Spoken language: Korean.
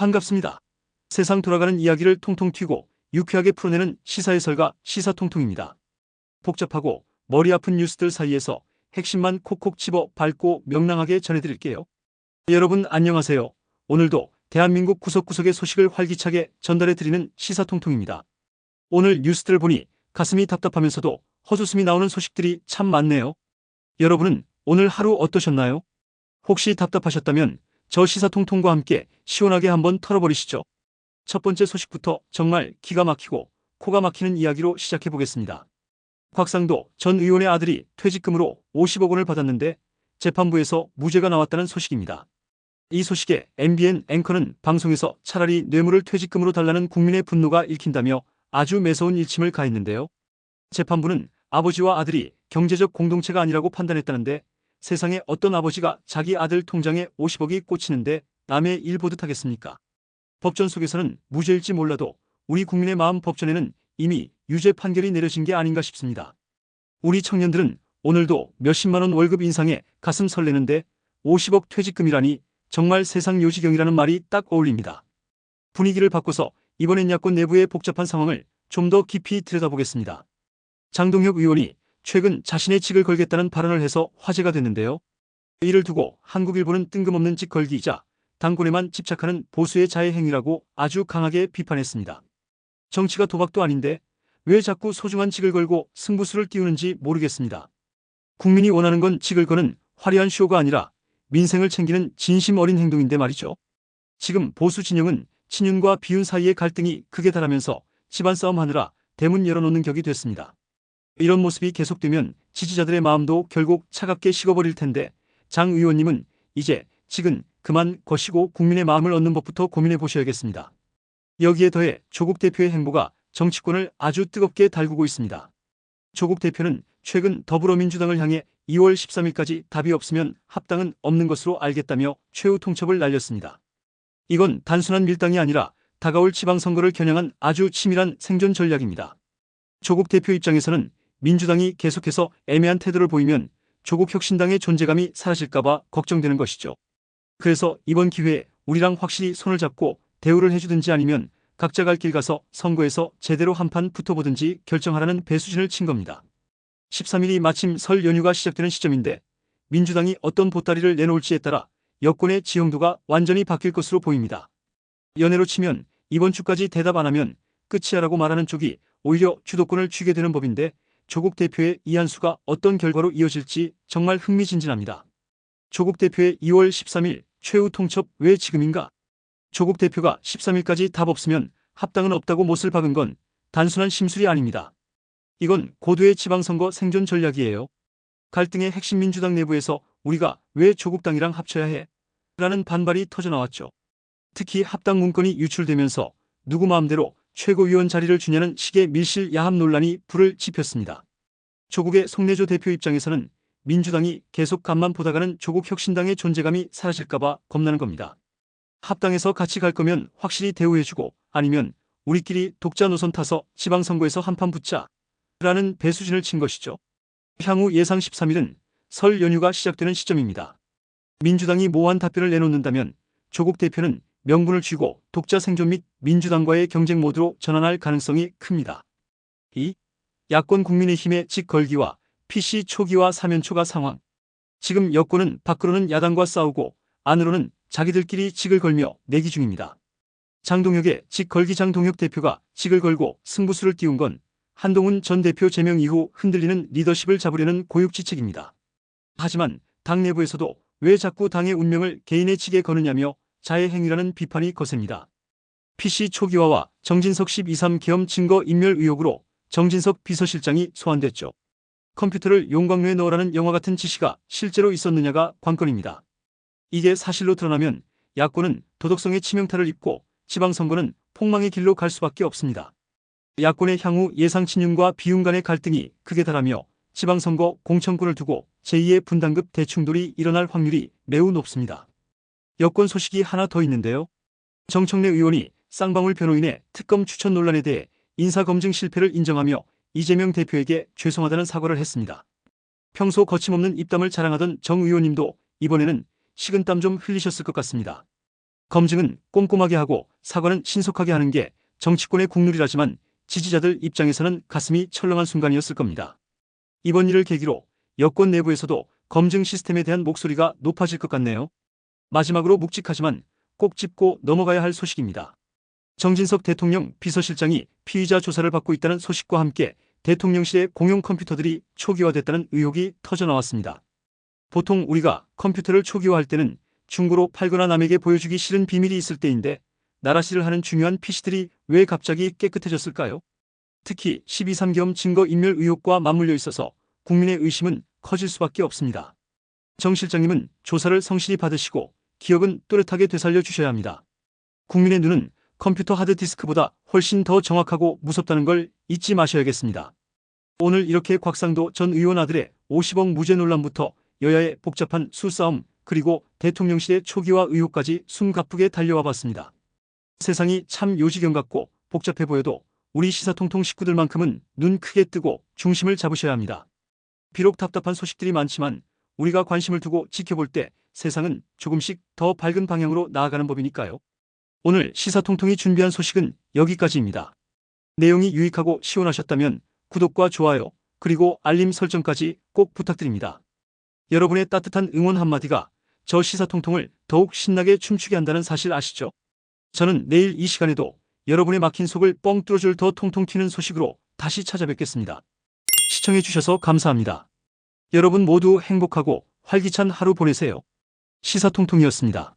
반갑습니다. 세상 돌아가는 이야기를 통통 튀고 유쾌하게 풀어내는 시사해설가 시사통통입니다. 복잡하고 머리 아픈 뉴스들 사이에서 핵심만 콕콕 집어 밟고 명랑하게 전해드릴게요. 여러분 안녕하세요. 오늘도 대한민국 구석구석의 소식을 활기차게 전달해드리는 시사통통입니다. 오늘 뉴스들을 보니 가슴이 답답하면서도 헛웃음이 나오는 소식들이 참 많네요. 여러분은 오늘 하루 어떠셨나요? 혹시 답답하셨다면 저 시사통통과 함께 시원하게 한번 털어버리시죠. 첫 번째 소식부터 정말 기가 막히고 코가 막히는 이야기로 시작해보겠습니다. 곽상도 전 의원의 아들이 퇴직금으로 50억 원을 받았는데 재판부에서 무죄가 나왔다는 소식입니다. 이 소식에 MBN 앵커는 방송에서 차라리 뇌물을 퇴직금으로 달라는 국민의 분노가 읽힌다며 아주 매서운 일침을 가했는데요. 재판부는 아버지와 아들이 경제적 공동체가 아니라고 판단했다는데 세상에 어떤 아버지가 자기 아들 통장에 50억이 꽂히는데 남의 일 보듯 하겠습니까? 법전 속에서는 무죄일지 몰라도 우리 국민의 마음 법전에는 이미 유죄 판결이 내려진 게 아닌가 싶습니다. 우리 청년들은 오늘도 몇십만 원 월급 인상에 가슴 설레는데 50억 퇴직금이라니 정말 세상 요지경이라는 말이 딱 어울립니다. 분위기를 바꿔서 이번엔 야권 내부의 복잡한 상황을 좀 더 깊이 들여다보겠습니다. 장동혁 의원이 최근 자신의 직을 걸겠다는 발언을 해서 화제가 됐는데요. 이를 두고 한국일보는 뜬금없는 직 걸기이자 당권에만 집착하는 보수의 자해행위라고 아주 강하게 비판했습니다. 정치가 도박도 아닌데 왜 자꾸 소중한 직을 걸고 승부수를 띄우는지 모르겠습니다. 국민이 원하는 건 직을 거는 화려한 쇼가 아니라 민생을 챙기는 진심 어린 행동인데 말이죠. 지금 보수 진영은 친윤과 비윤 사이의 갈등이 극에 달하면서 집안 싸움 하느라 대문 열어놓는 격이 됐습니다. 이런 모습이 계속되면 지지자들의 마음도 결국 차갑게 식어버릴 텐데 장 의원님은 이제 직은 그만 거시고 국민의 마음을 얻는 법부터 고민해 보셔야겠습니다. 여기에 더해 조국 대표의 행보가 정치권을 아주 뜨겁게 달구고 있습니다. 조국 대표는 최근 더불어민주당을 향해 2월 13일까지 답이 없으면 합당은 없는 것으로 알겠다며 최후 통첩을 날렸습니다. 이건 단순한 밀당이 아니라 다가올 지방선거를 겨냥한 아주 치밀한 생존 전략입니다. 조국 대표 입장에서는 민주당이 계속해서 애매한 태도를 보이면 조국 혁신당의 존재감이 사라질까봐 걱정되는 것이죠. 그래서 이번 기회에 우리랑 확실히 손을 잡고 대우를 해주든지 아니면 각자 갈 길 가서 선거에서 제대로 한판 붙어보든지 결정하라는 배수진을 친 겁니다. 13일이 마침 설 연휴가 시작되는 시점인데 민주당이 어떤 보따리를 내놓을지에 따라 여권의 지형도가 완전히 바뀔 것으로 보입니다. 연애로 치면 이번 주까지 대답 안 하면 끝이야라고 말하는 쪽이 오히려 주도권을 쥐게 되는 법인데 조국 대표의 이 한수가 어떤 결과로 이어질지 정말 흥미진진합니다. 조국 대표의 2월 13일 최후 통첩 왜 지금인가? 조국 대표가 13일까지 답 없으면 합당은 없다고 못을 박은 건 단순한 심술이 아닙니다. 이건 고도의 지방선거 생존 전략이에요. 갈등의 핵심 민주당 내부에서 우리가 왜 조국당이랑 합쳐야 해? 라는 반발이 터져나왔죠. 특히 합당 문건이 유출되면서 누구 마음대로 최고위원 자리를 주냐는 식의 밀실 야합 논란이 불을 지폈습니다. 조국의 송내조 대표 입장에서는 민주당이 계속 간만 보다가는 조국 혁신당의 존재감이 사라질까봐 겁나는 겁니다. 합당에서 같이 갈 거면 확실히 대우해주고 아니면 우리끼리 독자 노선 타서 지방선거에서 한판 붙자 라는 배수진을 친 것이죠. 향후 예상 13일은 설 연휴가 시작되는 시점입니다. 민주당이 모호한 답변을 내놓는다면 조국 대표는 명분을 쥐고 독자 생존 및 민주당과의 경쟁 모드로 전환할 가능성이 큽니다. 2. 야권 국민의힘의 직 걸기와 PC 초기화 사면초가 상황. 지금 여권은 밖으로는 야당과 싸우고 안으로는 자기들끼리 직을 걸며 내기 중입니다. 장동혁의 직 걸기. 장동혁 대표가 직을 걸고 승부수를 띄운 건 한동훈 전 대표 제명 이후 흔들리는 리더십을 잡으려는 고육지책입니다. 하지만 당 내부에서도 왜 자꾸 당의 운명을 개인의 직에 거느냐며 자해행위라는 비판이 거셉니다. PC 초기화와 정진석 12.3 계엄 증거인멸 의혹으로 정진석 비서실장이 소환됐죠. 컴퓨터를 용광로에 넣으라는 영화 같은 지시가 실제로 있었느냐가 관건입니다. 이게 사실로 드러나면 야권은 도덕성의 치명타를 입고 지방선거는 폭망의 길로 갈 수밖에 없습니다. 야권의 향후 예상 친윤과 비윤 간의 갈등이 극에 달하며 지방선거 공천권을 두고 제2의 분당급 대충돌이 일어날 확률이 매우 높습니다. 여권 소식이 하나 더 있는데요. 정청래 의원이 쌍방울 변호인의 특검 추천 논란에 대해 인사검증 실패를 인정하며 이재명 대표에게 죄송하다는 사과를 했습니다. 평소 거침없는 입담을 자랑하던 정 의원님도 이번에는 식은땀 좀 흘리셨을 것 같습니다. 검증은 꼼꼼하게 하고 사과는 신속하게 하는 게 정치권의 국룰이라지만 지지자들 입장에서는 가슴이 철렁한 순간이었을 겁니다. 이번 일을 계기로 여권 내부에서도 검증 시스템에 대한 목소리가 높아질 것 같네요. 마지막으로 묵직하지만 꼭 짚고 넘어가야 할 소식입니다. 정진석 대통령 비서실장이 피의자 조사를 받고 있다는 소식과 함께 대통령실의 공용 컴퓨터들이 초기화됐다는 의혹이 터져나왔습니다. 보통 우리가 컴퓨터를 초기화할 때는 중고로 팔거나 남에게 보여주기 싫은 비밀이 있을 때인데 나라실을 하는 중요한 PC들이 왜 갑자기 깨끗해졌을까요? 특히 12.3겸 증거인멸 의혹과 맞물려 있어서 국민의 의심은 커질 수밖에 없습니다. 정 실장님은 조사를 성실히 받으시고 기억은 또렷하게 되살려 주셔야 합니다. 국민의 눈은 컴퓨터 하드디스크보다 훨씬 더 정확하고 무섭다는 걸 잊지 마셔야겠습니다. 오늘 이렇게 곽상도 전 의원 아들의 50억 무죄 논란부터 여야의 복잡한 수싸움 그리고 대통령실의 초기화 의혹까지 숨가쁘게 달려와 봤습니다. 세상이 참 요지경 같고 복잡해 보여도 우리 시사통통 식구들만큼은 눈 크게 뜨고 중심을 잡으셔야 합니다. 비록 답답한 소식들이 많지만 우리가 관심을 두고 지켜볼 때 세상은 조금씩 더 밝은 방향으로 나아가는 법이니까요. 오늘 시사통통이 준비한 소식은 여기까지입니다. 내용이 유익하고 시원하셨다면 구독과 좋아요 그리고 알림 설정까지 꼭 부탁드립니다. 여러분의 따뜻한 응원 한마디가 저 시사통통을 더욱 신나게 춤추게 한다는 사실 아시죠? 저는 내일 이 시간에도 여러분의 막힌 속을 뻥 뚫어줄 더 통통 튀는 소식으로 다시 찾아뵙겠습니다. 시청해주셔서 감사합니다. 여러분 모두 행복하고 활기찬 하루 보내세요. 시사통통이었습니다.